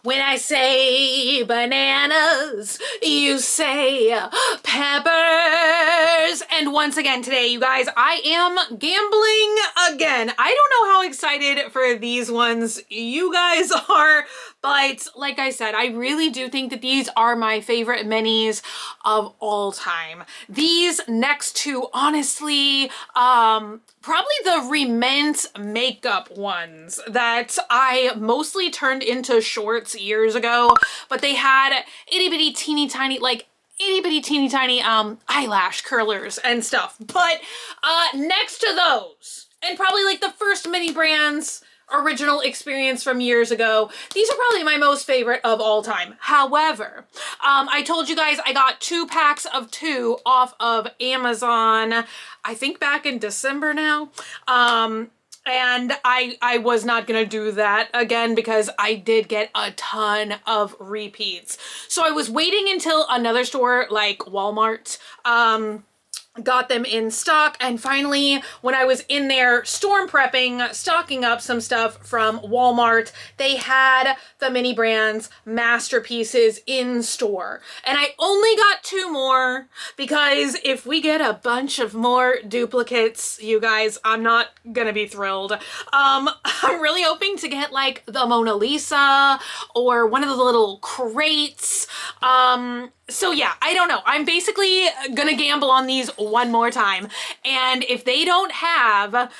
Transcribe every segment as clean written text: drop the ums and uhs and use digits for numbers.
When I say bananas, you say peppers. And once again today, you guys, I am gambling again. I don't know how excited for these ones you guys are, but like I said, I really do think that these are my favorite minis of all time. These next to, honestly, probably the Remint makeup ones that I mostly turned into shorts years ago, but they had itty bitty teeny tiny, like itty bitty teeny tiny eyelash curlers and stuff. But next to those, and probably like the first mini brands original experience from years ago, these are probably my most favorite of all time. However, I told you guys I got 2 packs of 2 off of Amazon, I think back in December now. And I was not gonna do that again because I did get a ton of repeats. So I was waiting until another store like Walmart got them in stock, and finally when I was in there storm prepping, stocking up some stuff from Walmart, they had the mini brands masterpieces in store, and I only got 2 more because if we get a bunch of more duplicates, you guys, I'm not gonna be thrilled. I'm really hoping to get like the Mona Lisa or one of the little crates. So yeah, I don't know. I'm basically gonna gamble on these one more time. And if they don't have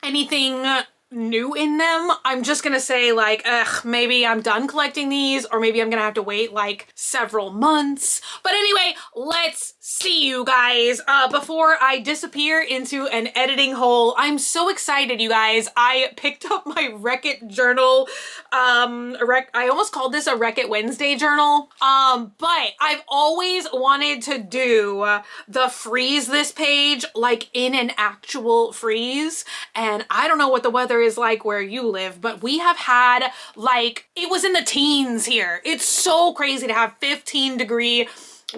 anything new in them, I'm just gonna say like, ugh, maybe I'm done collecting these, or maybe I'm gonna have to wait like several months. But anyway, let's see, you guys, before I disappear into an editing hole. I'm so excited, you guys. I picked up my Wreck-It journal. I almost called this a Wreck-It Wednesday journal. But I've always wanted to do the freeze this page like in an actual freeze. And I don't know what the weather is like where you live, but we have had like, it was in the teens here. It's so crazy to have 15-degree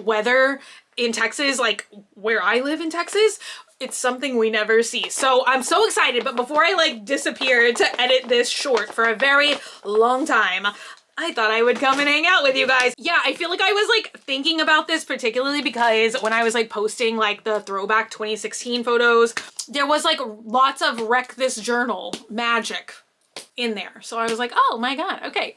weather in Texas, like where I live in Texas. It's something we never see. So I'm so excited, but before I like disappear to edit this short for a very long time, I thought I would come and hang out with you guys. Yeah, I feel like I was like thinking about this particularly because when I was like posting like the throwback 2016 photos, there was like lots of Wreck This Journal magic in there. So I was like, oh my God, okay.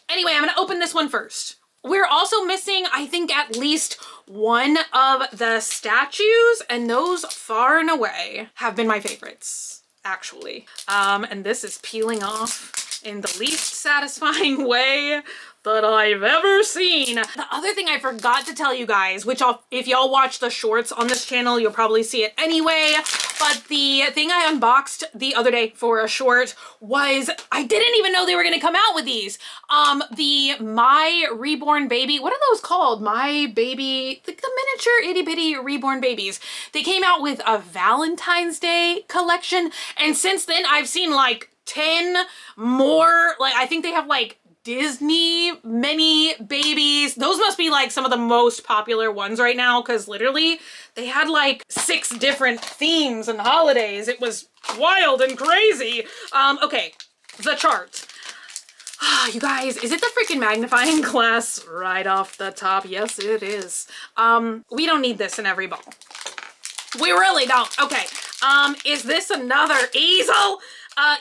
Anyway, I'm gonna open this one first. We're also missing, I think, at least one of the statues, and those far and away have been my favorites, actually. And this is peeling off in the least satisfying way that I've ever seen. The other thing I forgot to tell you guys, which if y'all watch the shorts on this channel, you'll probably see it anyway, but the thing I unboxed the other day for a short was, I didn't even know they were gonna come out with these. The My Reborn Baby, what are those called? My Baby, the miniature itty bitty reborn babies. They came out with a Valentine's Day collection, and since then I've seen like 10 more, like I think they have like Disney mini babies. Those must be like some of the most popular ones right now, because literally they had like 6 different themes and holidays. It was wild and crazy. Okay, the chart. You guys, is it the freaking magnifying glass right off the top? Yes, it is. We don't need this in every ball. We really don't. Okay, is this another easel?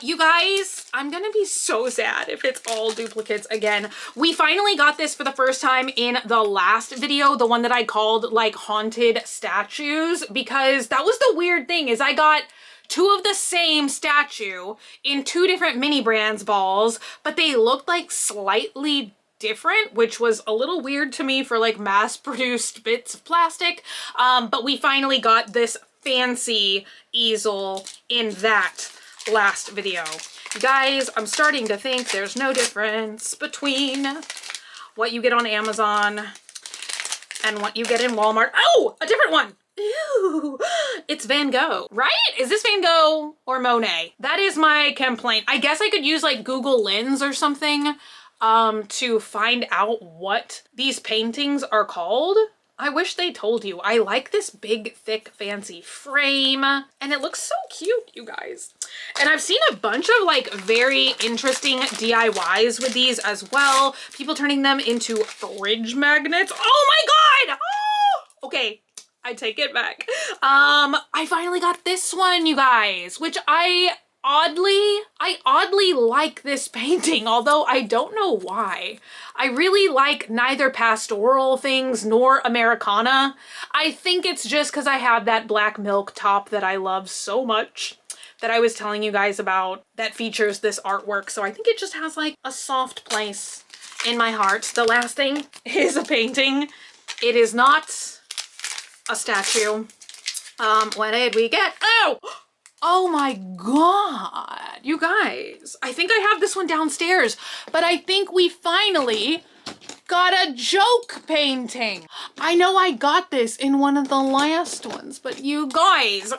You guys, I'm gonna be so sad if it's all duplicates again. We finally got this for the first time in the last video, the one that I called like haunted statues, because that was the weird thing, is I got 2 of the same statue in 2 different mini brands balls, but they looked like slightly different, which was a little weird to me for like mass-produced bits of plastic. But we finally got this fancy easel in that last video. You guys, I'm starting to think there's no difference between what you get on Amazon and what you get in Walmart. Oh, a different one. Ew, it's Van Gogh, right? Is this Van Gogh or Monet? That is my complaint. I guess I could use like Google Lens or something to find out what these paintings are called. I wish they told you. I like this big, thick, fancy frame, and it looks so cute, you guys. And I've seen a bunch of like very interesting DIYs with these as well. People turning them into fridge magnets. Oh my God! Oh! Okay, I take it back. I finally got this one, you guys, which I oddly like this painting, although I don't know why. I really like neither pastoral things nor Americana. I think it's just because I have that black milk top that I love so much that I was telling you guys about that features this artwork. So I think it just has like a soft place in my heart. The last thing is a painting. It is not a statue. What did we get? Oh my God, you guys. I think I have this one downstairs, but I think we finally got a joke painting. I know I got this in one of the last ones, but you guys,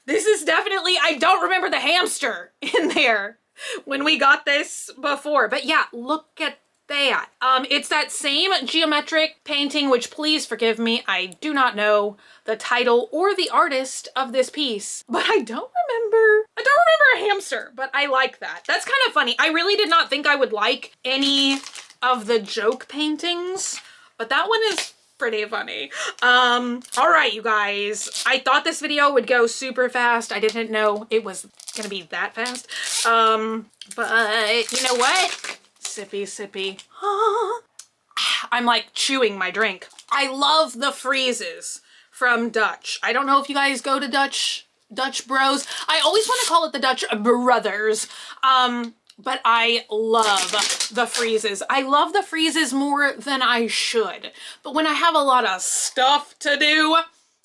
this is definitely, I don't remember the hamster in there when we got this before, but yeah, look at that. It's that same geometric painting, which please forgive me, I do not know the title or the artist of this piece, but I don't remember a hamster, but I like that. That's kind of funny. I really did not think I would like any of the joke paintings, but that one is pretty funny. All right, you guys, I thought this video would go super fast. I didn't know it was gonna be that fast. But you know what? Sippy, sippy. I'm like chewing my drink. I love the freezes from Dutch. I don't know if you guys go to Dutch Bros. I always want to call it the Dutch Brothers. But I love the freezes. I love the freezes more than I should. But when I have a lot of stuff to do,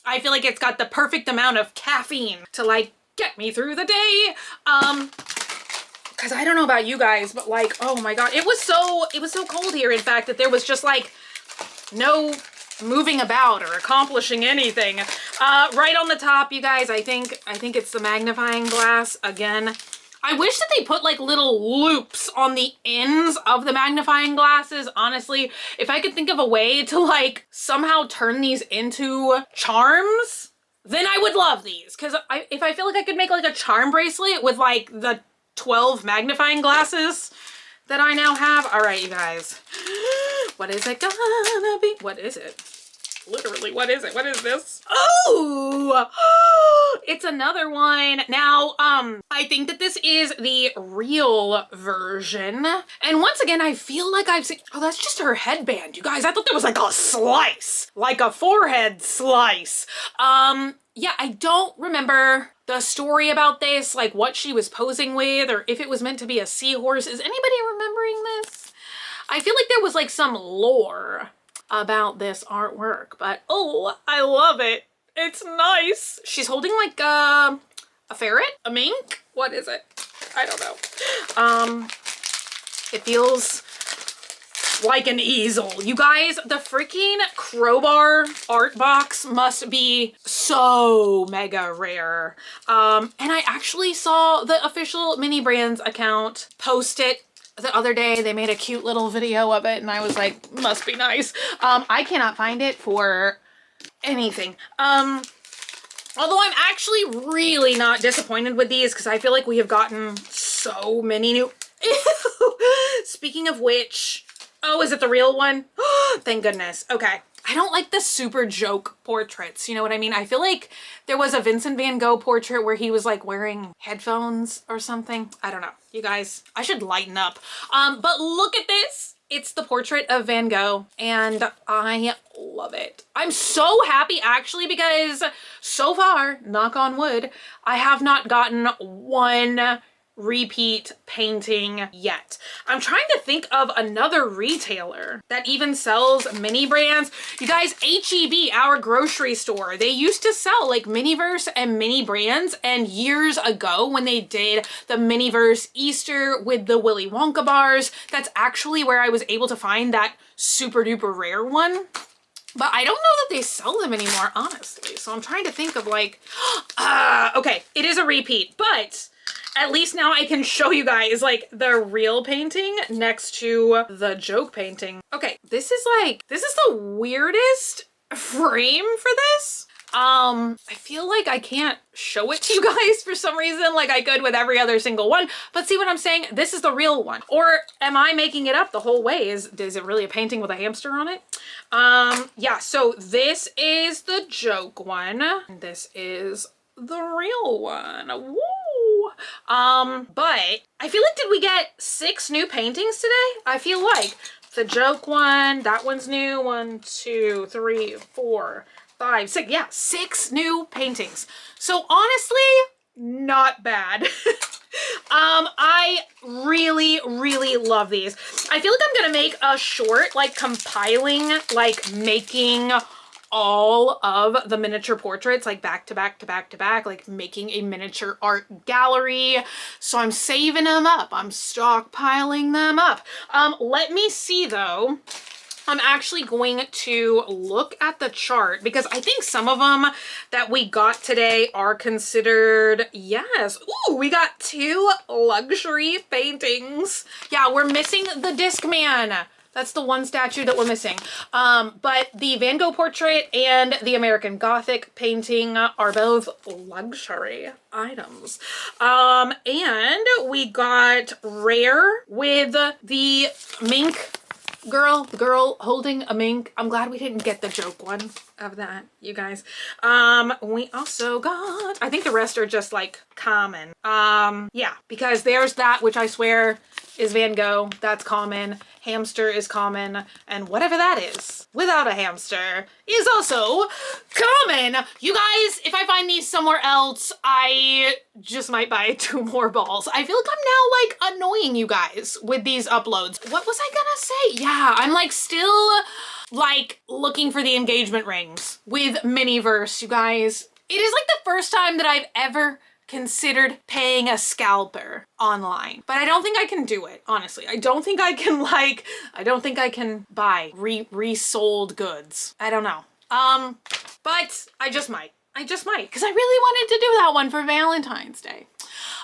I feel like it's got the perfect amount of caffeine to like get me through the day. Cause I don't know about you guys, but like, oh my God, it was so cold here, in fact, that there was just like no moving about or accomplishing anything. Right on the top, you guys, I think it's the magnifying glass again. I wish that they put like little loops on the ends of the magnifying glasses. Honestly, if I could think of a way to like somehow turn these into charms, then I would love these. Cause if I feel like I could make like a charm bracelet with like the 12 magnifying glasses that I now have. All right, you guys, what is it gonna be? What is it? Literally, what is it? What is this? Oh, it's another one. Now, I think that this is the real version. And once again, I feel like I've seen, oh, that's just her headband, you guys. I thought there was like a slice, like a forehead slice. Yeah, I don't remember the story about this, like what she was posing with, or if it was meant to be a seahorse. Is anybody remembering this? I feel like there was like some lore about this artwork, but oh, I love it. It's nice. She's holding like a ferret, a mink. What is it? I don't know. It feels like an easel. You guys, the freaking crowbar art box must be so mega rare. And I actually saw the official Mini Brands account post it the other day. They made a cute little video of it and I was like, must be nice. I cannot find it for anything. Although I'm actually really not disappointed with these because I feel like we have gotten so many new. Speaking of which, oh, is it the real one? Thank goodness. Okay. I don't like the super joke portraits. You know what I mean? I feel like there was a Vincent van Gogh portrait where he was like wearing headphones or something. I don't know. You guys, I should lighten up. But look at this. It's the portrait of Van Gogh and I love it. I'm so happy actually because so far, knock on wood, I have not gotten one repeat painting yet. I'm trying to think of another retailer that even sells mini brands. You guys, H-E-B, our grocery store, they used to sell like Miniverse and mini brands, and years ago when they did the Miniverse Easter with the Willy Wonka bars, that's actually where I was able to find that super duper rare one. But I don't know that they sell them anymore, honestly. So I'm trying to think of like, okay, it is a repeat, but at least now I can show you guys like the real painting next to the joke painting. Okay, this is the weirdest frame for this. I feel like I can't show it to you guys for some reason like I could with every other single one, but see what I'm saying? This is the real one. Or am I making it up the whole way? Is it really a painting with a hamster on it? Yeah, so this is the joke one. This is the real one. Woo! But I feel like, did we get 6 new paintings today? I feel like the joke one, that one's new. 1, 2, 3, 4, 5, 6. Yeah, 6 new paintings. So honestly, not bad. I really, really love these. I feel like I'm gonna make a short, like compiling, like making all of the miniature portraits, like back to back to back to back, like making a miniature art gallery. So I'm saving them up. I'm stockpiling them up. Let me see though. I'm actually going to look at the chart because I think some of them that we got today are considered, yes. Ooh, we got 2 luxury paintings. Yeah, we're missing the Discman. That's the one statue that we're missing. But the Van Gogh portrait and the American Gothic painting are both luxury items. And we got Rare with the mink girl, the girl holding a mink. I'm glad we didn't get the joke one of that, you guys. We also got, I think the rest are just like common. Yeah, because there's that, which I swear is Van Gogh. That's common. Hamster is common. And whatever that is, without a hamster, is also common. You guys, if I find these somewhere else, I just might buy 2 more balls. I feel like I'm now like annoying you guys with these uploads. What was I gonna say? Yeah, I'm like still like looking for the engagement rings with Miniverse, you guys. It is like the first time that I've ever considered paying a scalper online, but I don't think I can do it, honestly. I don't think I can like, I don't think I can buy resold goods. I don't know. But I just might, because I really wanted to do that one for Valentine's Day.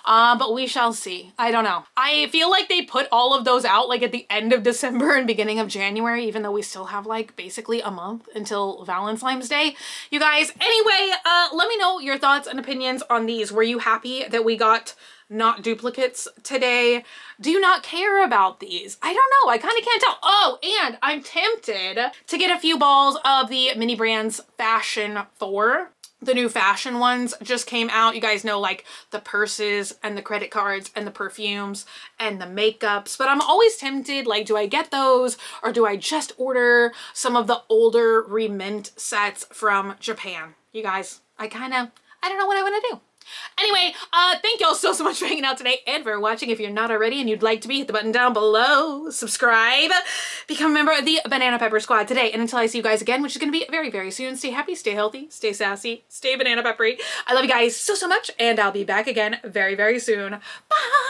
But we shall see. I don't know. I feel like they put all of those out like at the end of December and beginning of January, even though we still have like basically a month until Valentine's Day. You guys, anyway, let me know your thoughts and opinions on these. Were you happy that we got not duplicates today? Do you not care about these? I don't know. I kind of can't tell. Oh, and I'm tempted to get a few balls of the Mini Brands Fashion 4. The new fashion ones just came out. You guys know, like the purses and the credit cards and the perfumes and the makeups, but I'm always tempted, like, do I get those or do I just order some of the older remint sets from Japan? You guys, I don't know what I want to do. Anyway, thank y'all so much for hanging out today and for watching. If you're not already and you'd like to be, hit the button down below, subscribe, become a member of the Banana Pepper Squad today. And until I see you guys again, which is going to be very, very soon, stay happy, stay healthy, stay sassy, stay banana peppery. I love you guys so much, and I'll be back again very, very soon. Bye!